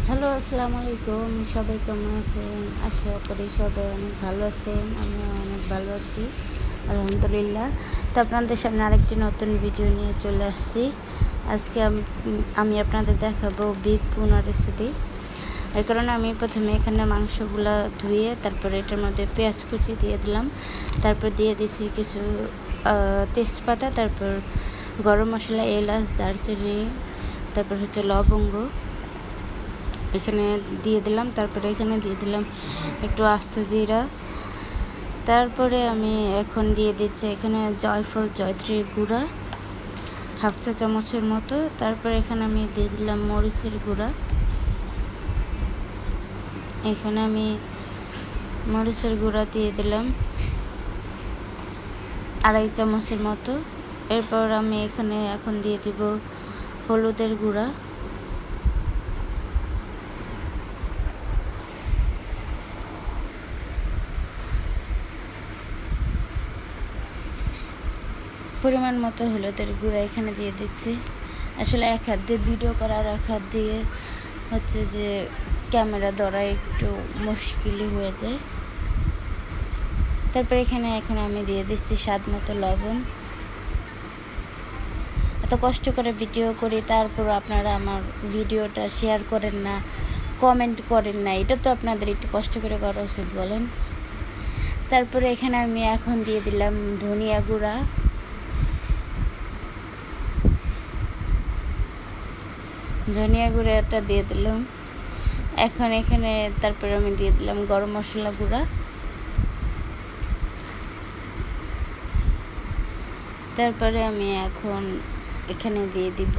Hello, আসসালামু আলাইকুম। সবাই কেমন আছেন? আশা করি সবাই অনেক ভালো আছেন। আমিও অনেক ভালো আছি, আলহামদুলিল্লাহ। তো আপনাদের সামনে আরেকটি নতুন ভিডিও নিয়ে চলে আসছি। আজকে আমি আপনাদের দেখাবো বিফ ভুনা রেসিপি। এই কারণে আমি প্রথমে এখানে মাংসগুলা ধুয়ে তারপরে এটার মধ্যে পেঁয়াজ কুচি দিয়ে দিলাম, তারপর দিয়ে দিছি কিছু তেজপাতা, তারপর গরম মশলা, এলাচ, দারচিনি, তারপর হচ্ছে লবঙ্গ এখানে দিয়ে দিলাম। তারপরে এখানে দিয়ে দিলাম একটু আস্ত জিরা। তারপরে আমি এখন দিয়ে দিচ্ছি এখানে জয়ফল জয়ত্রী গুঁড়া হাফ চা চামচের মতো। তারপরে এখানে আমি দিয়ে দিলাম মরিচের গুঁড়া। এখানে আমি মরিচের গুঁড়া দিয়ে দিলাম 2.5 চামচের মতো। এরপর আমি এখানে এখন দিয়ে দিব হলুদের গুঁড়া, পরিমাণ মতো হলুদের গুঁড়া এখানে দিয়ে দিচ্ছি। আসলে এক হাত দিয়ে ভিডিও করা আর এক হাত দিয়ে হচ্ছে যে ক্যামেরা ধরা একটু মুশকিলই হয়ে যায়। তারপর এখানে এখন আমি দিয়ে দিচ্ছি স্বাদ মতো লবণ। এত কষ্ট করে ভিডিও করি, তারপর আপনারা আমার ভিডিওটা শেয়ার করেন না, কমেন্ট করেন না। এটা তো আপনাদের একটু কষ্ট করে করা উচিত, বলেন। তারপরে এখানে আমি এখন দিয়ে দিলাম ধনিয়া গুঁড়া, ধনিয়া গুঁড়াটা দিয়ে দিলাম। এখন এখানে তারপরে আমি দিয়ে দিলাম গরম মশলা গুঁড়া। তারপরে আমি এখন এখানে দিয়ে দিব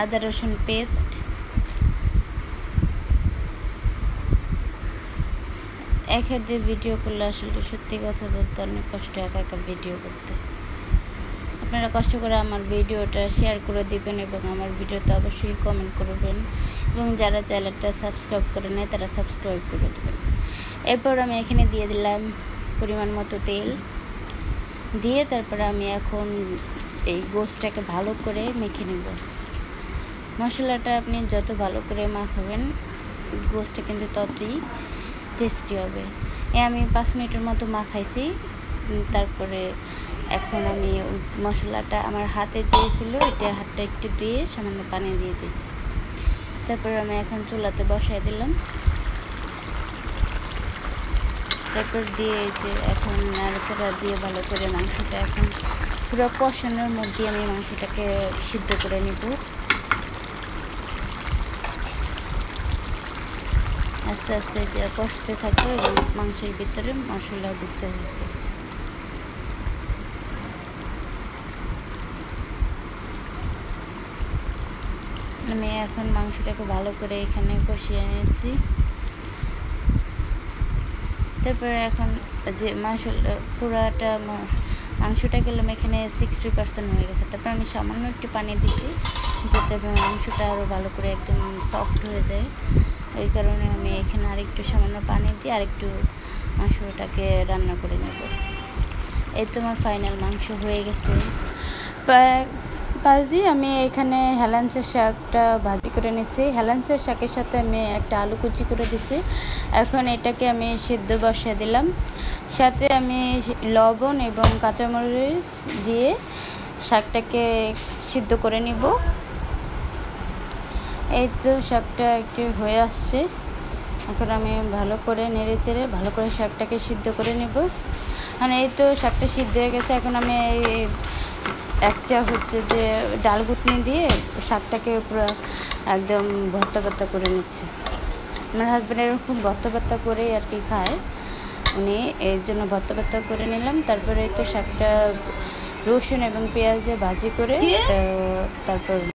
আদা রসুন পেস্ট। এক হাত দিয়ে ভিডিও করলে আসলে সত্যি কথা বলতে অনেক কষ্ট, একা একা ভিডিও করতে। আপনারা কষ্ট করে আমার ভিডিওটা শেয়ার করে দিবেন এবং আমার ভিডিওতে অবশ্যই কমেন্ট করবেন, এবং যারা চ্যানেলটা সাবস্ক্রাইব করে নেয় তারা সাবস্ক্রাইব করে দেবেন। এরপর আমি এখানে দিয়ে দিলাম পরিমাণ মতো তেল দিয়ে, তারপরে আমি এখন এই গোশটাকে ভালো করে মেখে নেব। মশলাটা আপনি যত ভালো করে মাখাবেন গোশটা কিন্তু ততই টেস্টি হবে। আমি 5 মিনিটের মতো মাখাইছি। তারপরে এখন আমি মশলাটা আমার হাতে যে ছিল এটা হাতটা একটু ধুয়ে সামান্য পানি দিয়ে দিয়েছি। তারপর আমি এখন চুলাতে বসাই দিলাম। তারপর দিয়ে যে এখন নাড়াচাড়া দিয়ে ভালো করে মাংসটা এখন পুরো কষানোর মধ্যে আমি মাংসটাকে সিদ্ধ করে নিব। আস্তে আস্তে যে কষতে থাকবে এবং মাংসের ভিতরে মশলা ঢুকতে থাকবে। আমি এখন মাংসটাকে ভালো করে এখানে কষিয়ে নিয়েছি। তারপরে এখন যে পুরাটা মাংসটা গেলাম এখানে 60% হয়ে গেছে। তারপর আমি সামান্য একটু পানি দিছি যাতে মাংসটা আরও ভালো করে একদম সফট হয়ে যায়। এই কারণে আমি এখানে আরেকটু সামান্য পানি দিয়ে আরেকটু মাংসটাকে রান্না করে নেব। এই তো আমার ফাইনাল মাংস হয়ে গেছে। পাশ দিয়ে আমি এখানে হেলাঞ্চের শাকটা ভাজি করে নিচ্ছি। হেলাঞ্চের শাকের সাথে আমি একটা আলু কুচি করে দিছি। এখন এটাকে আমি সিদ্ধ বসিয়ে দিলাম। সাথে আমি লবণ এবং কাঁচামরিচ দিয়ে শাকটাকে সিদ্ধ করে নিব। এই তো শাকটা একটু হয়ে আসছে। এখন আমি ভালো করে নেড়ে চেড়ে ভালো করে শাকটাকে সিদ্ধ করে নেব। মানে এই তো শাকটা সিদ্ধ হয়ে গেছে। এখন আমি একটা হচ্ছে যে ডাল ঘুটনি দিয়ে শাকটাকে পুরো একদম ভর্তা ভর্তা করে নিচ্ছে। আমার হাজব্যান্ড এরকম ভর্তা ভর্তা করেই আর কি খায়, উনি এর জন্য ভর্তা ভর্তা করে নিলাম। তারপরে তো শাকটা রসুন এবং পেঁয়াজ দিয়ে ভাজি করে তারপর